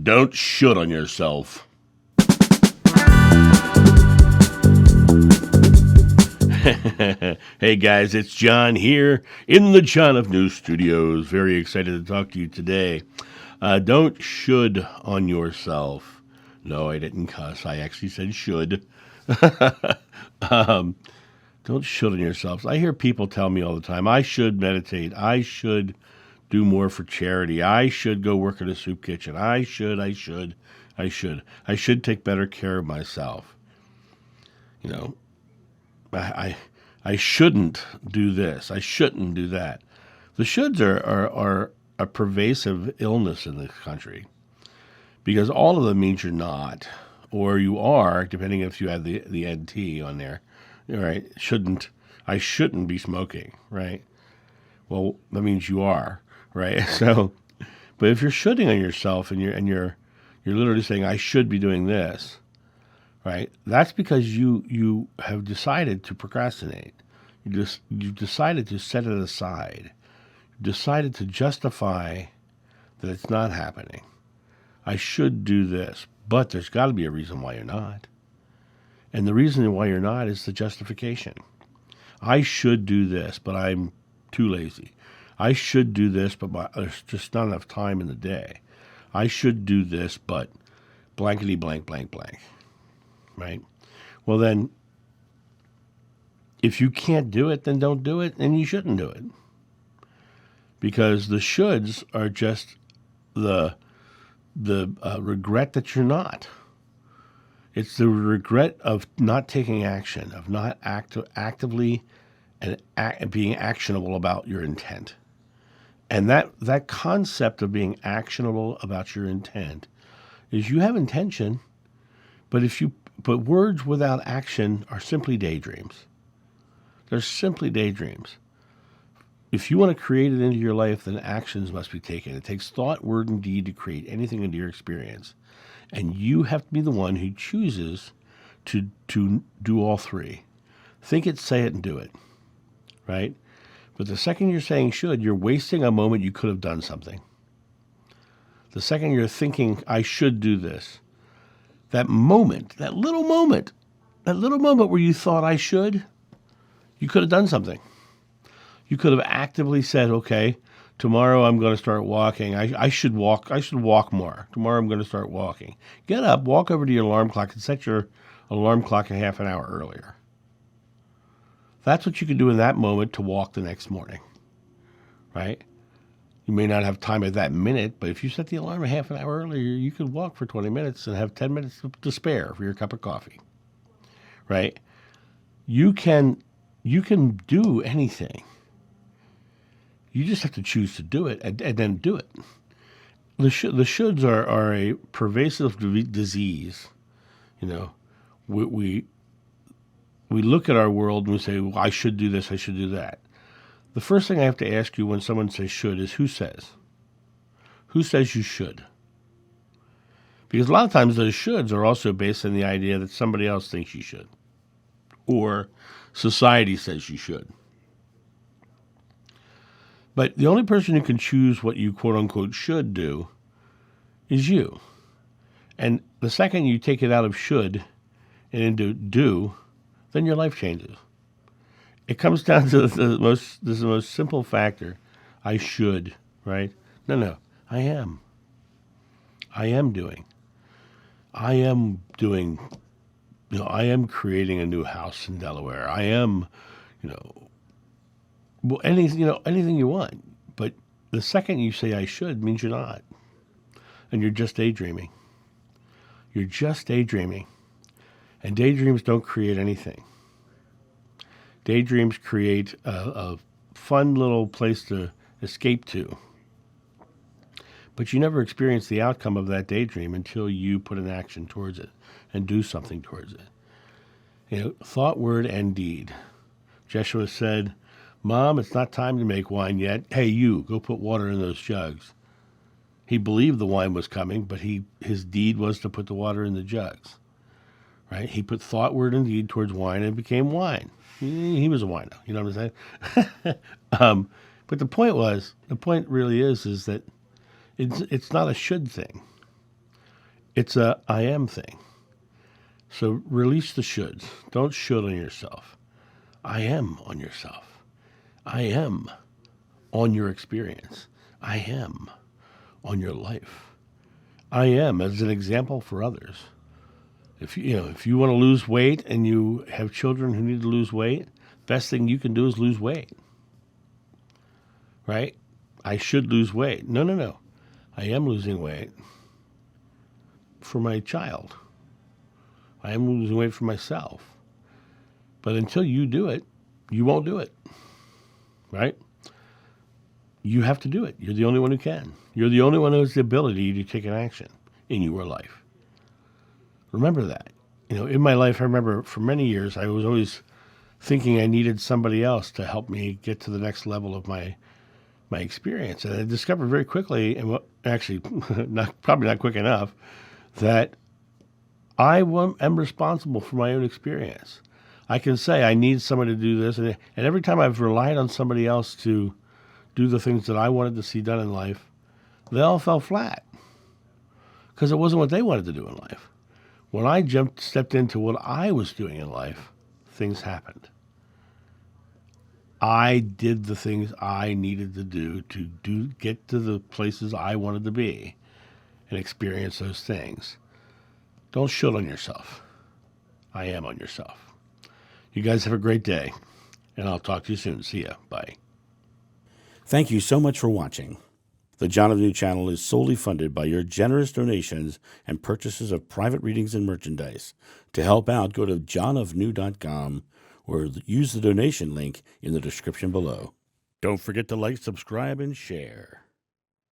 Don't should on yourself. Hey guys, it's John here in the John of News Studios. Very excited to talk to you today. Don't should on yourself. No, I didn't cuss. I actually said should. um, don't should on yourselves. I hear people tell me all the time, I should meditate. I should do more for charity. I should go work in a soup kitchen. I should. I should take better care of myself. You know, I shouldn't do this. I shouldn't do that. The shoulds are a pervasive illness in this country because all of them means you're not, or you are, depending if you have the NT on there. All right, I shouldn't be smoking, right? Well, that means you are, right? So, but if you're shoulding on yourself and you're literally saying I should be doing this, right? That's because you have decided to procrastinate. You've decided to set it aside. You've decided to justify that it's not happening. I should do this, but there's got to be a reason why you're not. And the reason why you're not is the justification. I should do this, but I'm too lazy. I should do this, but there's just not enough time in the day. I should do this, but blankety blank, blank, blank. Right? Well, then, if you can't do it, then don't do it, and you shouldn't do it. Because the shoulds are just the regret that you're not. It's the regret of not taking action, of not actively and being actionable about your intent. And that concept of being actionable about your intent is you have intention, but words without action are simply daydreams. They're simply daydreams. If you want to create it into your life, then actions must be taken. It takes thought, word, and deed to create anything into your experience. And you have to be the one who chooses to do all three. Think it, say it, and do it. Right? But the second you're saying should, you're wasting a moment you could have done something. The second you're thinking, I should do this, that little moment where you thought I should, you could have done something. You could have actively said, okay, tomorrow I'm going to start walking. I should walk more. Tomorrow I'm going to start walking. Get up, walk over to your alarm clock and set your alarm clock a half an hour earlier. That's what you can do in that moment to walk the next morning, right? You may not have time at that minute, but if you set the alarm a half an hour earlier, you could walk for 20 minutes and have 10 minutes to spare for your cup of coffee, right? You can do anything. You just have to choose to do it and then do it. The shoulds are a pervasive disease. You know, we look at our world and we say, well, I should do this, I should do that. The first thing I have to ask you when someone says should is who says? Who says you should? Because a lot of times those shoulds are also based on the idea that somebody else thinks you should. Or society says you should. But the only person who can choose what you quote-unquote should do is you. And the second you take it out of should and into do, then your life changes. It comes down to the most simple factor. I should, right? No. I am. I am doing. I am creating a new house in Delaware. I am, anything you want. But the second you say I should means you're not. And you're just daydreaming. You're just daydreaming. And daydreams don't create anything. Daydreams create a fun little place to escape to. But you never experience the outcome of that daydream until you put an action towards it and do something towards it. Thought, word, and deed. Joshua said, Mom, it's not time to make wine yet. Hey, you, go put water in those jugs. He believed the wine was coming, but his deed was to put the water in the jugs. Right? He put thought, word, and deed towards wine, and it became wine. He was a wino. You know what I'm saying? But the point really is that it's not a should thing. It's a I am thing. So release the shoulds. Don't should on yourself. I am on yourself. I am on your experience. I am on your life. I am as an example for others. If you want to lose weight and you have children who need to lose weight, best thing you can do is lose weight. Right? I should lose weight. No, no, no. I am losing weight for my child. I am losing weight for myself. But until you do it, you won't do it. Right? You have to do it. You're the only one who can. You're the only one who has the ability to take an action in your life. Remember that. In my life, I remember for many years, I was always thinking I needed somebody else to help me get to the next level of my experience. And I discovered very quickly, and actually probably not quick enough, that I am responsible for my own experience. I can say I need someone to do this. And every time I've relied on somebody else to do the things that I wanted to see done in life, they all fell flat because it wasn't what they wanted to do in life. When I stepped into what I was doing in life, things happened. I did the things I needed to do to get to the places I wanted to be and experience those things. Don't should on yourself. I am on yourself. You guys have a great day, and I'll talk to you soon. See ya. Bye. Thank you so much for watching. The John of New channel is solely funded by your generous donations and purchases of private readings and merchandise. To help out, go to johnofnew.com or use the donation link in the description below. Don't forget to like, subscribe, and share.